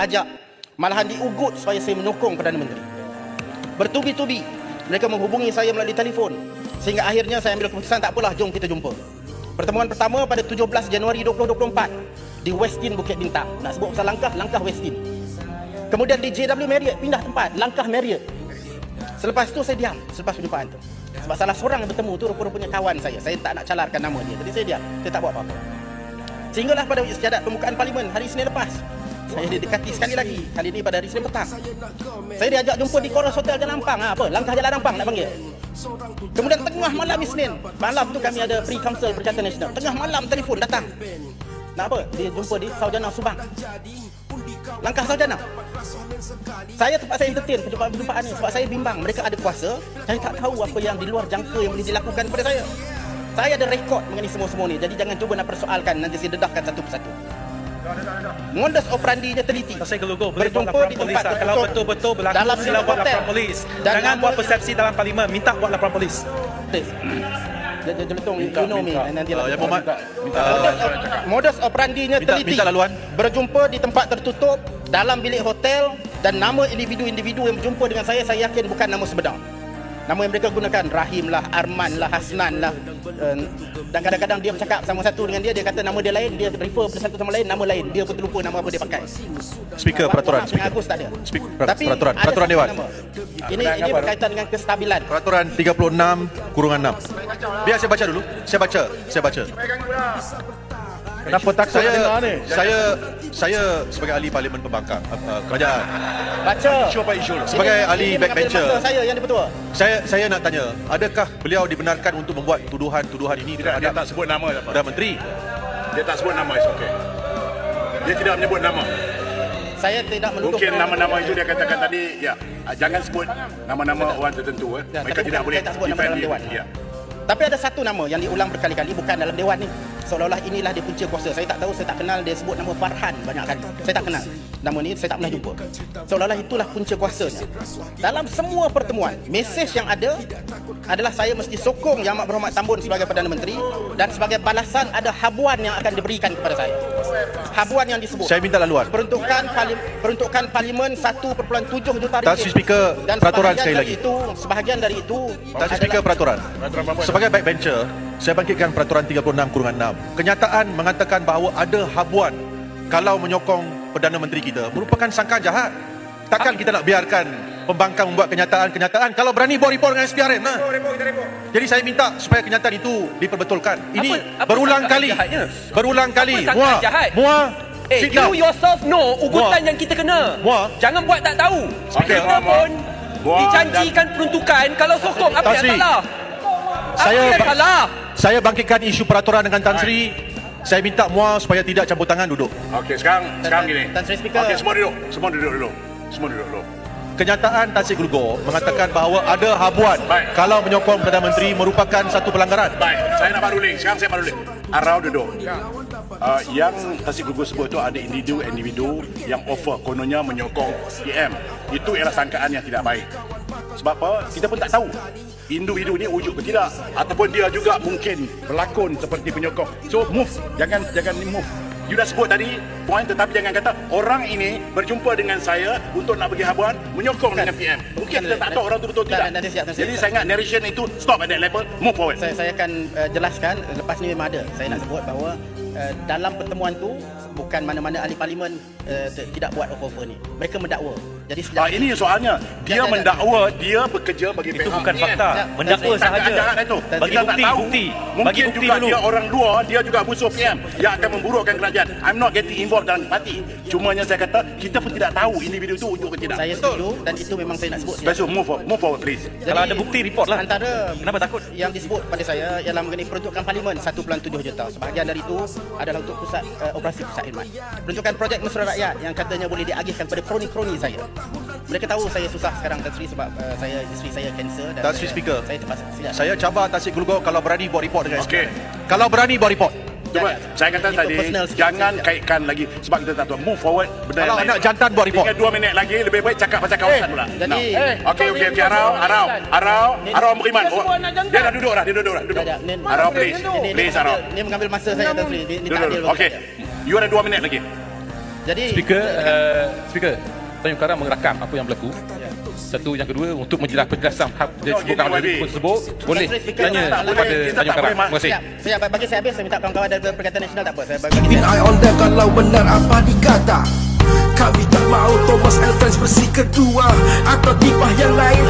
diajak, malahan diugut supaya saya menyokong Perdana Menteri. Bertubi-tubi mereka menghubungi saya melalui telefon, sehingga akhirnya saya ambil keputusan, tak apalah, jom kita jumpa. Pertemuan pertama pada 17 Januari 2024 di Westin Bukit Bintang. Nak sebut pasal langkah Westin. Kemudian di JW Marriott, pindah tempat, langkah Marriott. Selepas tu saya diam, selepas perjumpaan tu. Sebab salah seorang yang bertemu tu rupa-rupanya kawan saya. Saya tak nak calarkan nama dia, jadi saya diam, saya tak buat apa-apa. Sehinggalah pada istiadat pembukaan Parlimen hari Isnin lepas, saya didekati sekali lagi, kali ini pada hari Isnin petang. Saya diajak jumpa di Koros Hotel Jalan Ampang. Apa? Langkah Jalan Ampang nak panggil. Kemudian tengah malam Isnin, malam tu kami ada pre-council Perikatan Nasional. Tengah malam telefon datang. Nak apa? Dia jumpa di Saujana Subang. Langkah Saujana. Saya terpaksa entertain perjumpaan ni sebab saya bimbang. Mereka ada kuasa. Saya tak tahu apa yang di luar jangka yang boleh dilakukan kepada saya. Saya ada rekod mengenai semua-semua ni. Jadi jangan cuba nak persoalkan, nanti saya dedahkan satu persatu. Modus operandinya teliti. Saya gelugur berjumpa di tempat tertutup. Kalau betul-betul berlaku, dalam sila buat hotel. laporan polis. Dan Jangan buat persepsi dalam parlimen. Minta buat laporan polis. Jeletung, you know me. Nanti Ya Muhammad, modus operandinya teliti. Minta laluan. Berjumpa di tempat tertutup, dalam bilik hotel, dan nama individu-individu yang berjumpa dengan saya yakin bukan nama sebenar. Nama yang mereka gunakan Rahim lah, Arman lah, Hasnan lah, dan kadang-kadang dia bercakap sama satu dengan dia kata nama dia lain, dia refer pada satu sama lain, nama lain, dia pun terlupa nama apa dia pakai. Speaker peraturan. Speaker Agus tak ada. Tapi peraturan Dewan. Ini berkaitan dengan kestabilan. Peraturan 36/6. Biar saya baca dulu. Saya baca. Kenapa takut dengar ni? Saya sebagai ahli Parlimen Pembangkang Kerajaan. Baca. Sebagai ahli backbencher. Saya yang dipertua. Saya nak tanya, adakah beliau dibenarkan untuk membuat tuduhan-tuduhan ini Tidak, dia tak sebut nama apa. Perdana Menteri? Dia tak sebut nama, it's okay. Dia tidak menyebut nama. Saya tidak menuduh. Mungkin nama-nama itu dia katakan tadi, ya, jangan sebut nama-nama orang tertentu. Mereka tidak boleh defend dia. Ya. Tapi ada satu nama yang diulang berkali-kali, bukan dalam Dewan ni. Seolah-olah inilah dia punca kuasa. Saya tak tahu, saya tak kenal, dia sebut nama Farhan banyak kali. Saya tak kenal. Nama ni saya tak pernah jumpa. Seolah-olah itulah punca kuasanya. Dalam semua pertemuan, mesej yang ada adalah saya mesti sokong Yang Amat Berhormat Tambun sebagai Perdana Menteri, dan sebagai balasan ada habuan yang akan diberikan kepada saya. Habuan yang disebut. Saya minta laluan. Peruntukan Parlimen 1.7 juta ringgit. Tak Speaker, dan peraturan sekali lagi. Sebahagian dari itu Tak Speaker peraturan. Sebagai backbencher, saya bangkitkan peraturan 36/6. Kenyataan mengatakan bahawa ada habuan kalau menyokong Perdana Menteri kita merupakan sangkaan jahat. Takkan kita nak biarkan pembangkang membuat kenyataan kalau berani buat report dengan SPRM. Jadi saya minta supaya kenyataan itu diperbetulkan. Ini berulang kali. Muah. You yourself know ugutan yang kita kena. Jangan buat tak tahu. Kita pun dijanjikan peruntukan kalau sokong. Apa yang salah? Saya bangkitkan isu peraturan dengan Tan Sri. Saya minta Muar supaya tidak campur tangan, duduk. Okey, sekarang gini. Tan Sri Speaker. Okey, semua duduk dulu. Kenyataan Tan Sri Glugor mengatakan bahawa ada habuan kalau menyokong Perdana Menteri merupakan satu pelanggaran. Baik, saya nak baruling. Sekarang saya baruling. Arau duduk. Yang Tan Sri Glugor sebut itu ada individu yang offer kononnya menyokong PM. Itu ialah sangkaan yang tidak baik. Sebab apa? Kita pun tak tahu individu ini wujud ke tidak, ataupun dia juga mungkin berlakon seperti penyokong. So move, jangan move. You dah sebut tadi poin, tetapi jangan kata orang ini berjumpa dengan saya untuk nak bagi habuan menyokong dengan PM. Mungkin kita tak tahu orang tu betul tidak. Jadi saya ingat narration itu stop at that level, move forward. Saya akan jelaskan lepas ni memang ada. Saya nak sebut bahawa dalam pertemuan tu bukan mana-mana ahli parlimen tidak buat offer ni. Mereka mendakwa. Jadi ini soalnya dia mendakwa, dia bekerja bagi itu bukan fakta. Mendakwa sahaja. Bagi bukti. Mungkin juga dia orang luar, dia juga musuh PM yang akan memburukkan kerajaan. I'm not getting involved dalam parti. Cumanya saya kata kita pun tidak tahu individu itu wujud ke tidak. Saya setuju dan itu memang saya nak sebut. So move forward please. Jadi, kalau ada bukti report lah. Antara kenapa takut yang disebut pada saya ialah mengenai peruntukan parlimen 1.7 juta. Sebahagian dari itu adalah untuk pusat operasi pusat khidmat. Peruntukan projek mesra rakyat yang katanya boleh diagihkan pada kroni-kroni saya. Mereka tahu saya susah sekarang Tan Sri sebab isteri saya kanser dan Tan Sri Speaker. Saya terpaksa silap. Saya cabar Tan Sri Glugor kalau berani buat report dengan SPRM. Kalau berani buat report. Cuba saya kata tadi jangan kaitkan lagi sebab kita tak tahu. Move forward. Kalau anak jantan buat report. Tinggal 2 minit lagi, lebih baik cakap pasal kawasan pula. Jadi okey Arau beriman. Dia dah duduk dah. Arau please Arau. Ni mengambil masa saya Tan Sri. Ni tak adil. Okey. You ada 2 minit lagi. Jadi speaker Tanjung Karang mengerakam apa yang berlaku. Satu, yang kedua, untuk penjelasan dia sebutkan oleh tersebut, boleh tanya kepada Tanjung Karang. Terima kasih. Siap, bagi saya habis, saya minta kawan-kawan dari Perikatan Nasional tak apa. Saya bagi Keep eye on them kalau benar apa dikata. Kami tak mau Thomas and Friends versi kedua atau tipah yang lain.